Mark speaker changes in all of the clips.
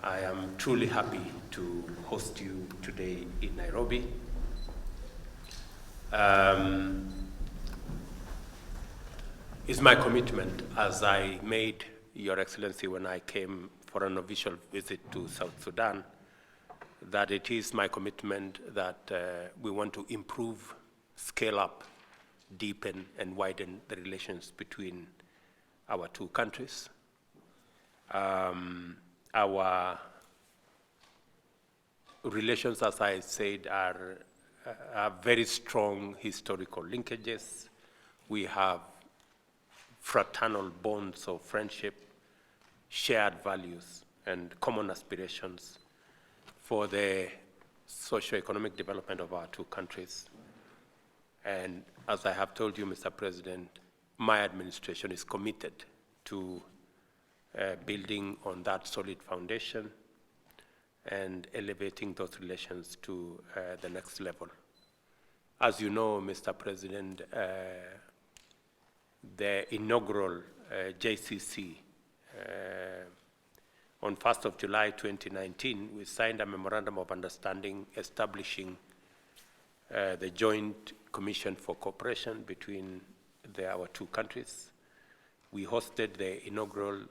Speaker 1: I am truly happy to host you today in Nairobi. It's my commitment, as I made Your Excellency when I came for an official visit to South Sudan, that it is my commitment that we want to improve, scale up, deepen, and widen the relations between our two countries. Our relations, as I said, are very strong historical linkages. We have fraternal bonds of friendship, shared values, and common aspirations for the socio-economic development of our two countries. And as I have told you, Mr. President, my administration is committed to building on that solid foundation and elevating those relations to the next level. As you know, Mr. President, the inaugural JCC on 1st of July 2019, we signed a memorandum of understanding establishing the Joint Commission for Cooperation between our two countries. We hosted the inaugural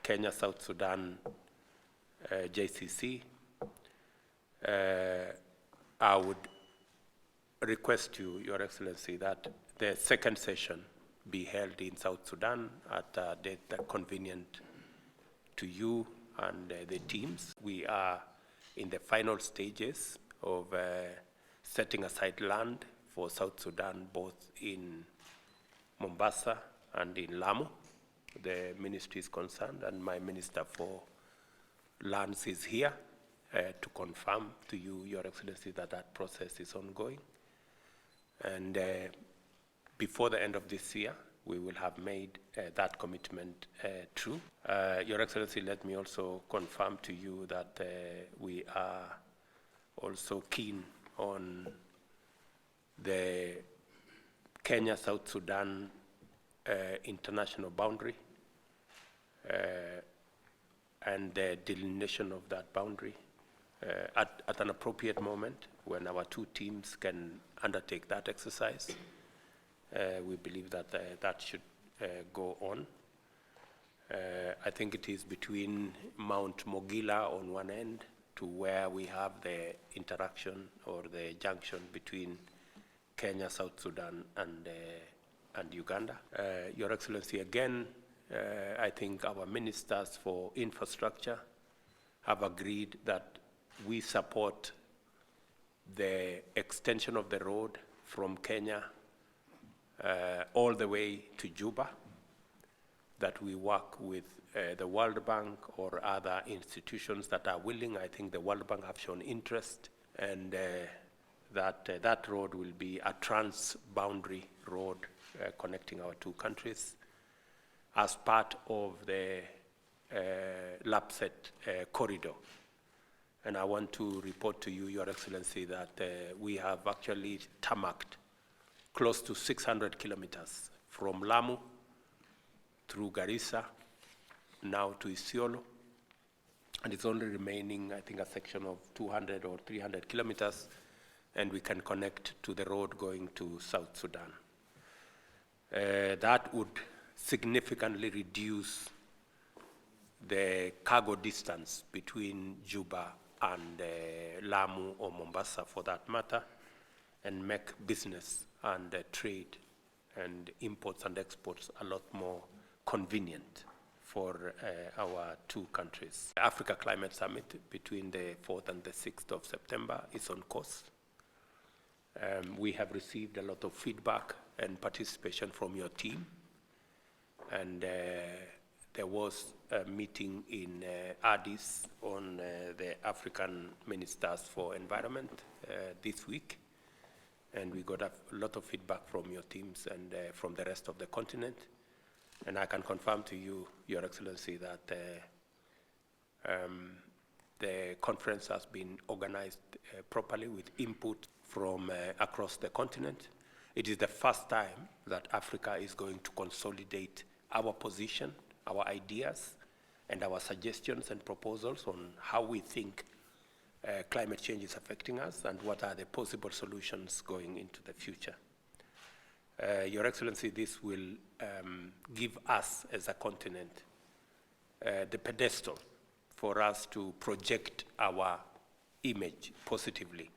Speaker 1: Kenya-South Sudan JCC. I would request you, Your Excellency, that the second session be held in South Sudan at a date that convenient to you and the teams. We are in the final stages of setting aside land for South Sudan, both in Mombasa and in Lamu. The ministry is concerned, and my Minister for Lands is here to confirm to you, Your Excellency, that that process is ongoing. And before the end of this year, we will have made that commitment true. Your Excellency, let me also confirm to you that we are also keen on the Kenya-South Sudan international boundary and the delineation of that boundary at an appropriate moment when our two teams can undertake that exercise. We believe that that should go on. I think it is between Mount Mogila on one end to where we have the interaction or the junction between Kenya, South Sudan, and Uganda. Your Excellency, again, I think our ministers for infrastructure have agreed that we support the extension of the road from Kenya all the way to Juba, that we work with the World Bank or other institutions that are willing. I think the World Bank have shown interest, and that road will be a trans-boundary road connecting our two countries as part of the LAPSET corridor. And I want to report to you, Your Excellency, that we have actually tarmacked close to 600 kilometers from Lamu through Garissa, now to Isiolo, and it's only remaining, I think, a section of 200 or 300 kilometers, and we can connect to the road going to South Sudan. That would significantly reduce the cargo distance between Juba and Lamu or Mombasa, for that matter, and make business and trade and imports and exports a lot more convenient for our two countries. The Africa Climate Summit between the 4th and the 6th of September is on course. We have received a lot of feedback and participation from your team, and there was a meeting in Addis on the African Ministers for Environment this week, and we got a lot of feedback from your teams and from the rest of the continent. And I can confirm to you, Your Excellency, that the conference has been organized properly with input from across the continent. It is the first time that Africa is going to consolidate our position, our ideas, and our suggestions and proposals on how we think climate change is affecting us and what are the possible solutions going into the future. Your Excellency, this will give us as a continent the pedestal for us to project our image positively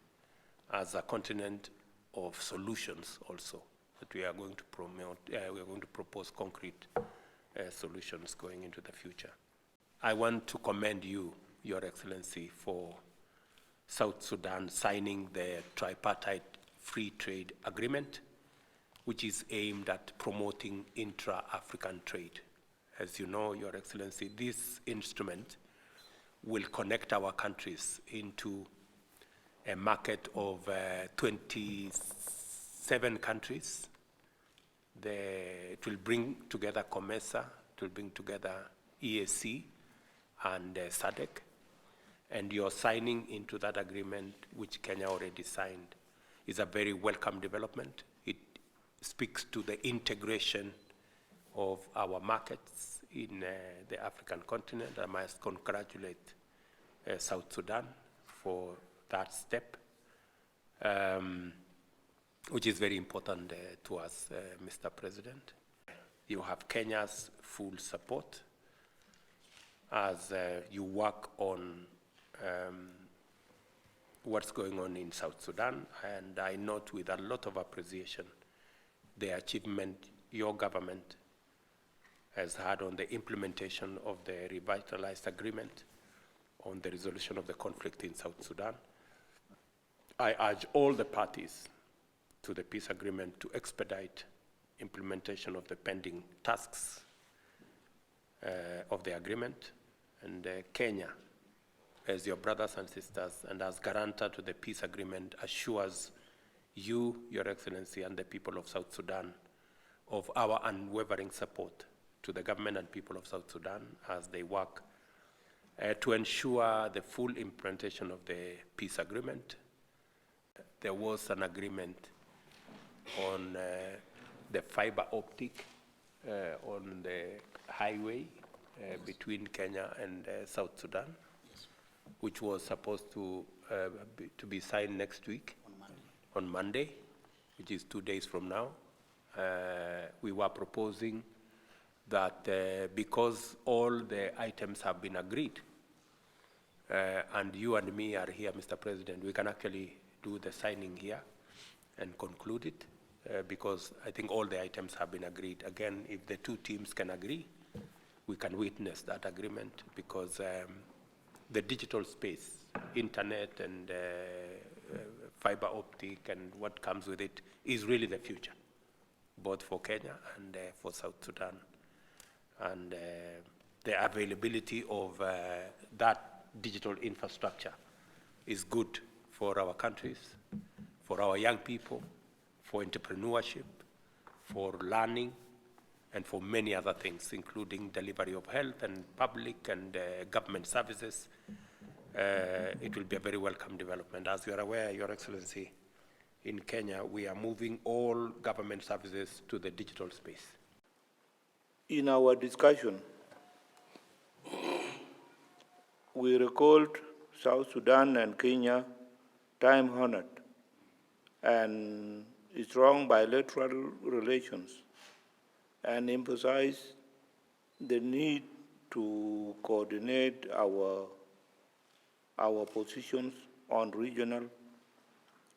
Speaker 1: as a continent of solutions also, that we are going to promote, we are going to propose concrete solutions going into the future. I want to commend you, Your Excellency, for South Sudan signing the tripartite free trade agreement, which is aimed at promoting intra-African trade. As you know, Your Excellency, this instrument will connect our countries into a market of 27 countries. It will bring together COMESA, it will bring together EAC and SADC, and your signing into that agreement, which Kenya already signed, is a very welcome development. It speaks to the integration of our markets in the African continent. I must congratulate South Sudan for that step, which is very important to us, Mr. President. You have Kenya's full support as you work on what's going on in South Sudan, and I note with a lot of appreciation the achievement your government has had on the implementation of the revitalized agreement on the resolution of the conflict in South Sudan. I urge all the parties to the peace agreement to expedite implementation of the pending tasks of the agreement, and Kenya, as your brothers and sisters and as guarantor to the peace agreement, assures you, Your Excellency, and the people of South Sudan of our unwavering support to the government and people of South Sudan as they work to ensure the full implementation of the peace agreement. There was an agreement on the fiber optic on the highway between Kenya and South Sudan, which was supposed to be signed next week, on Monday, which is 2 days from now. We were proposing that because all the items have been agreed, and you and me are here, Mr. President, we can actually do the signing here and conclude it, because I think all the items have been agreed. Again, if the two teams can agree, we can witness that agreement, because the digital space, internet and fiber optic and what comes with it is really the future, both for Kenya and for South Sudan. And the availability of that digital infrastructure is good for our countries, for our young people, for entrepreneurship, for learning, and for many other things, including delivery of health and public and government services. It will be a very welcome development. As you are aware, Your Excellency, in Kenya, we are moving all government services to the digital space.
Speaker 2: In our discussion, we recalled South Sudan and Kenya time-honored and strong bilateral relations, and emphasized the need to coordinate our positions on regional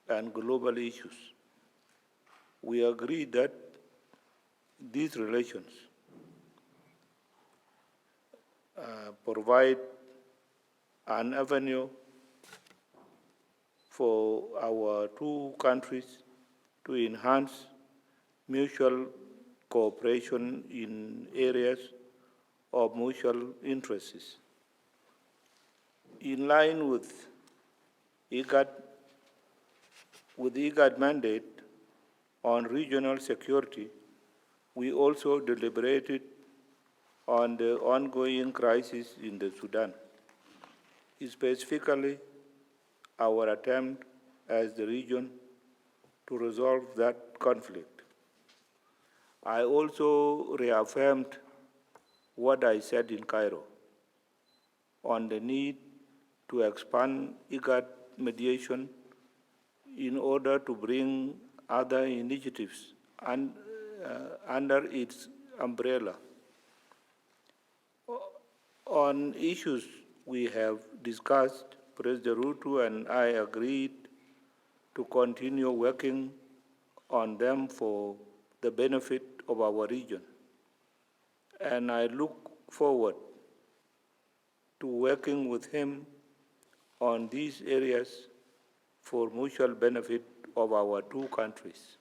Speaker 2: and global issues. We agree that these relations provide an avenue for our two countries to enhance mutual cooperation in areas of mutual interests. In line with IGAD mandate on regional security, we also deliberated on the ongoing crisis in the Sudan, specifically our attempt as the region to resolve that conflict. I also reaffirmed what I said in Cairo, on the need to expand IGAD mediation in order to bring other initiatives under its umbrella. On issues we have discussed, President Ruto and I agreed to continue working on them for the benefit of our region. And I look forward to working with him on these areas for mutual benefit of our two countries.